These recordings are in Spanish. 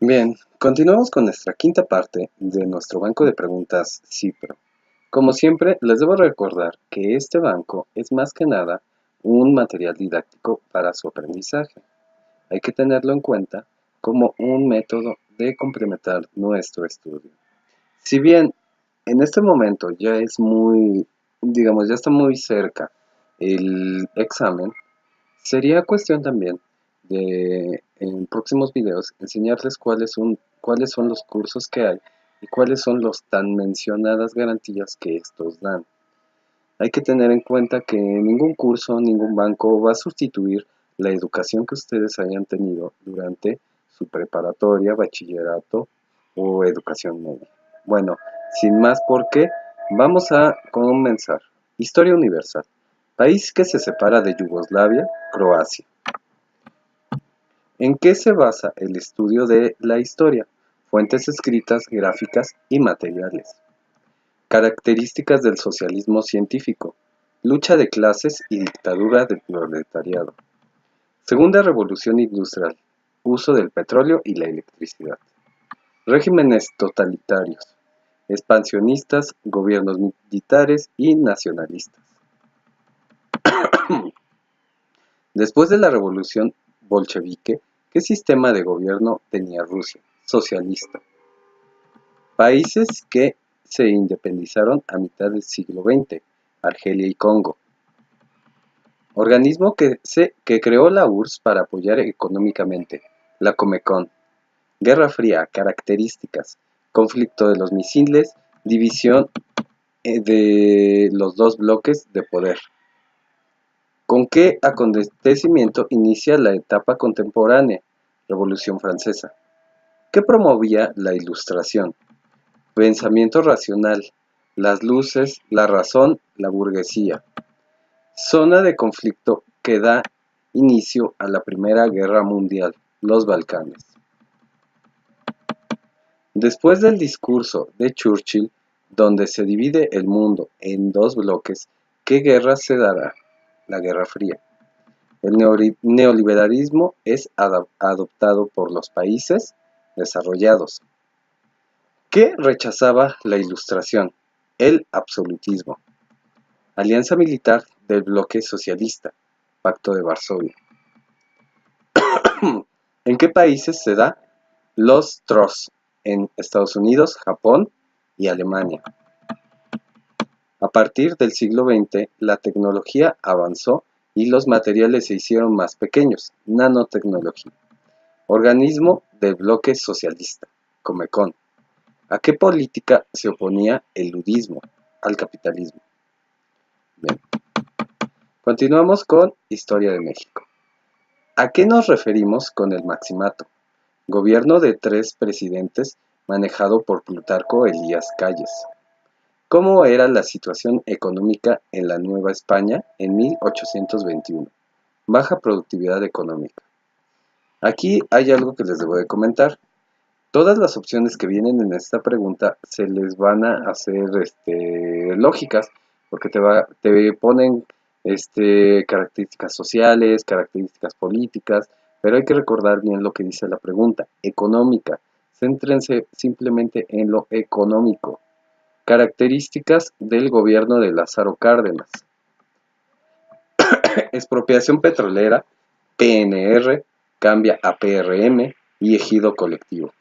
Bien, continuamos con nuestra quinta parte de nuestro banco de preguntas Cipro. Como siempre, les debo recordar que este banco es más que nada un material didáctico para su aprendizaje. Hay que tenerlo en cuenta como un método de complementar nuestro estudio. Si bien en este momento ya es muy, digamos, ya está muy cerca el examen, sería cuestión también de en próximos videos enseñarles cuáles son los cursos que hay y cuáles son los tan mencionadas garantías que estos dan. Hay que tener en cuenta que ningún curso, ningún banco va a sustituir la educación que ustedes hayan tenido durante su preparatoria, bachillerato o educación media. Bueno, sin más por qué, vamos a comenzar. Historia universal. País que se separa de Yugoslavia, Croacia. ¿En qué se basa el estudio de la historia? Fuentes escritas, gráficas y materiales. Características del socialismo científico. Lucha de clases y dictadura del proletariado. Segunda revolución industrial. Uso del petróleo y la electricidad. Regímenes totalitarios. Expansionistas, gobiernos militares y nacionalistas. Después de la revolución bolchevique, ¿qué sistema de gobierno tenía Rusia? Socialista. Países que se independizaron a mitad del siglo XX, Argelia y Congo. Organismo que creó la URSS para apoyar económicamente, la Comecon. Guerra Fría, características, conflicto de los misiles, división de los dos bloques de poder. ¿Con qué acontecimiento inicia la etapa contemporánea? Revolución Francesa. ¿Qué promovía la Ilustración? Pensamiento racional, las luces, la razón, la burguesía. Zona de conflicto que da inicio a la Primera Guerra Mundial, los Balcanes. Después del discurso de Churchill, donde se divide el mundo en dos bloques, ¿qué guerra se dará? La Guerra Fría. El neoliberalismo es adoptado por los países desarrollados. ¿Qué rechazaba la Ilustración? El absolutismo. Alianza militar del bloque socialista, Pacto de Varsovia. ¿En qué países se da? Los TROS, en Estados Unidos, Japón y Alemania. A partir del siglo XX, la tecnología avanzó y los materiales se hicieron más pequeños, nanotecnología. Organismo del bloque socialista, Comecon. ¿A qué política se oponía el ludismo? Al capitalismo. Bien. Continuamos con Historia de México. ¿A qué nos referimos con el maximato? Gobierno de 3 presidentes manejado por Plutarco Elías Calles. ¿Cómo era la situación económica en la Nueva España en 1821? Baja productividad económica. Aquí hay algo que les debo de comentar. Todas las opciones que vienen en esta pregunta se les van a hacer lógicas, porque te ponen características sociales, características políticas, pero hay que recordar bien lo que dice la pregunta, económica. Céntrense simplemente en lo económico. Características del gobierno de Lázaro Cárdenas. Expropiación petrolera, PNR, cambia a PRM y ejido colectivo.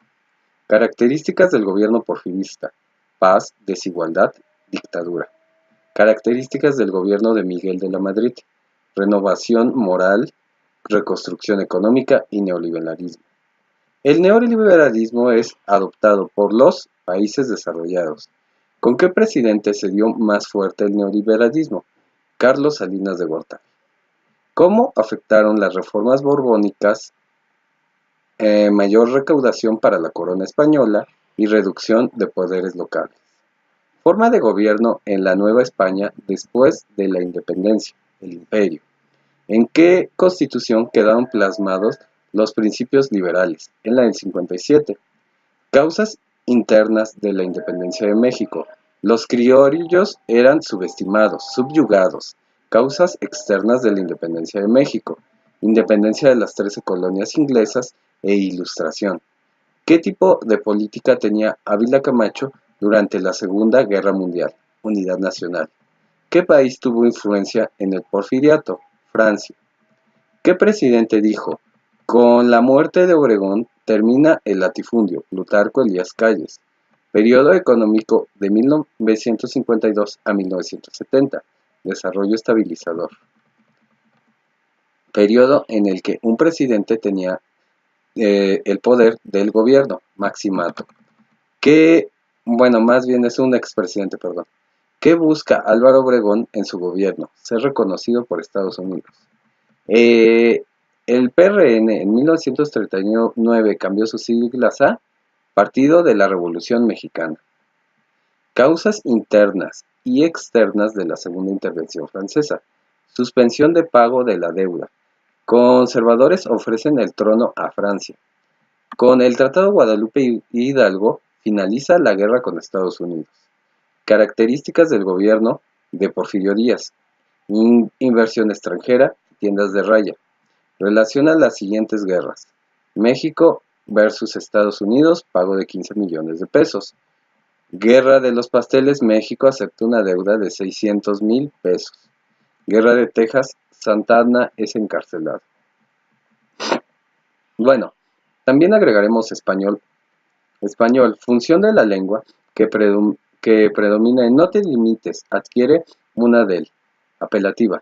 Características del gobierno porfirista: paz, desigualdad, dictadura. Características del gobierno de Miguel de la Madrid: renovación moral, reconstrucción económica y neoliberalismo. El neoliberalismo es adoptado por los países desarrollados. ¿Con qué presidente se dio más fuerte el neoliberalismo? Carlos Salinas de Gortari. ¿Cómo afectaron las reformas borbónicas? Mayor recaudación para la corona española y reducción de poderes locales. Forma de gobierno en la Nueva España después de la independencia, el imperio. ¿En qué constitución quedaron plasmados los principios liberales? En la del 57. Causas internas de la independencia de México. Los criollos eran subestimados, subyugados. Causas externas de la independencia de México. Independencia de las 13 colonias inglesas e Ilustración. ¿Qué tipo de política tenía Ávila Camacho durante la Segunda Guerra Mundial? Unidad nacional. ¿Qué país tuvo influencia en el Porfiriato? Francia. ¿Qué presidente dijo: con la muerte de Obregón termina el latifundio? Plutarco Elías Calles. Periodo económico de 1952 a 1970. Desarrollo estabilizador. Periodo en el que un presidente tenía el poder del gobierno, maximato. Más bien es un expresidente, perdón. ¿Qué busca Álvaro Obregón en su gobierno? Ser reconocido por Estados Unidos. El PRN en 1939 cambió sus siglas a Partido de la Revolución Mexicana. Causas internas y externas de la Segunda Intervención Francesa. Suspensión de pago de la deuda. Conservadores ofrecen el trono a Francia. Con el Tratado Guadalupe Hidalgo finaliza la guerra con Estados Unidos. Características del gobierno de Porfirio Díaz. Inversión extranjera, tiendas de raya. Relaciona las siguientes guerras. México versus Estados Unidos, pago de 15 millones de pesos. Guerra de los pasteles, México acepta una deuda de 600,000 pesos. Guerra de Texas, Santa Anna es encarcelado. Bueno, también agregaremos español. Español, función de la lengua que predomina en no te limites, adquiere una del, apelativa.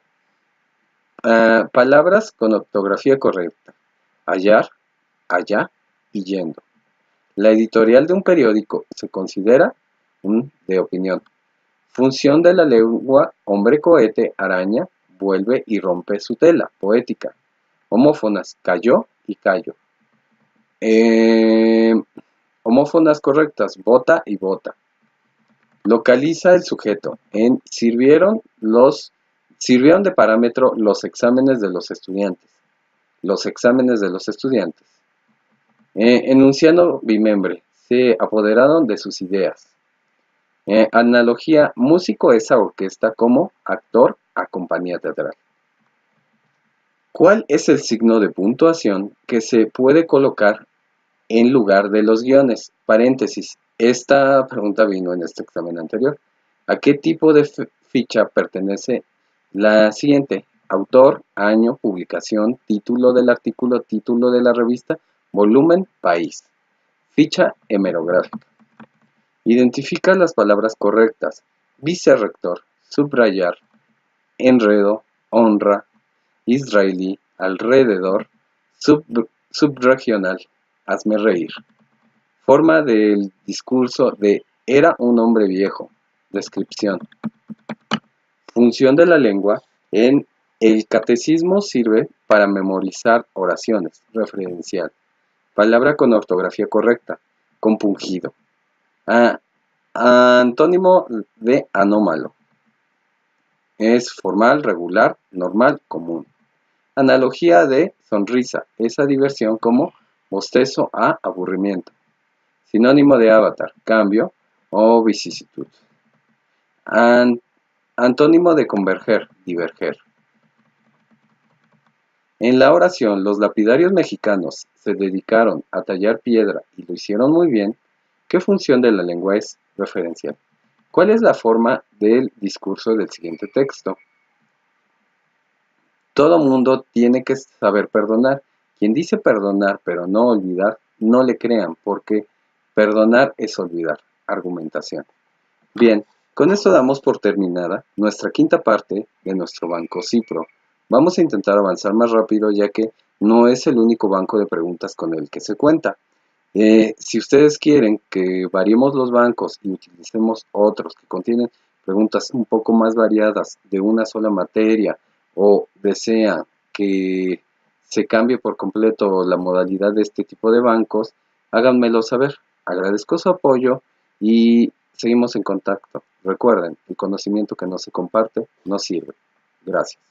Palabras con ortografía correcta. Hallar, allá y yendo. La editorial de un periódico se considera de opinión. Función de la lengua, hombre cohete, araña, vuelve y rompe su tela, poética. Homófonas, cayó y callo. Homófonas correctas, bota y bota. Localiza el sujeto. Sirvieron de parámetro los exámenes de los estudiantes. Los exámenes de los estudiantes. Enunciando bimembre. Se apoderaron de sus ideas. Analogía. Músico es a orquesta como actor a compañía teatral. ¿Cuál es el signo de puntuación que se puede colocar en lugar de los guiones? Paréntesis. Esta pregunta vino en este examen anterior. ¿A qué tipo de ficha pertenece la siguiente? Autor, año, publicación, título del artículo, título de la revista, volumen, país. Ficha hemerográfica. Identifica las palabras correctas. Vicerrector, subrayar, enredo, honra, israelí, alrededor, subregional, hazme reír. Forma del discurso de era un hombre viejo. Descripción. Función de la lengua. En el catecismo sirve para memorizar oraciones. Referencial. Palabra con ortografía correcta. Compungido. Antónimo de anómalo. Es formal, regular, normal, común. Analogía de sonrisa. Esa diversión como bostezo a aburrimiento. Sinónimo de avatar, cambio o vicisitud. Antónimo de converger, diverger. En la oración, los lapidarios mexicanos se dedicaron a tallar piedra y lo hicieron muy bien. ¿Qué función de la lengua es? Referencial. ¿Cuál es la forma del discurso del siguiente texto? Todo mundo tiene que saber perdonar. Quien dice perdonar pero no olvidar, no le crean, porque perdonar es olvidar. Argumentación. Bien, con esto damos por terminada nuestra quinta parte de nuestro banco Cipro. Vamos a intentar avanzar más rápido ya que no es el único banco de preguntas con el que se cuenta. Si ustedes quieren que variemos los bancos y utilicemos otros que contienen preguntas un poco más variadas de una sola materia o desean que se cambie por completo la modalidad de este tipo de bancos, háganmelo saber. Agradezco su apoyo y seguimos en contacto. Recuerden, el conocimiento que no se comparte no sirve. Gracias.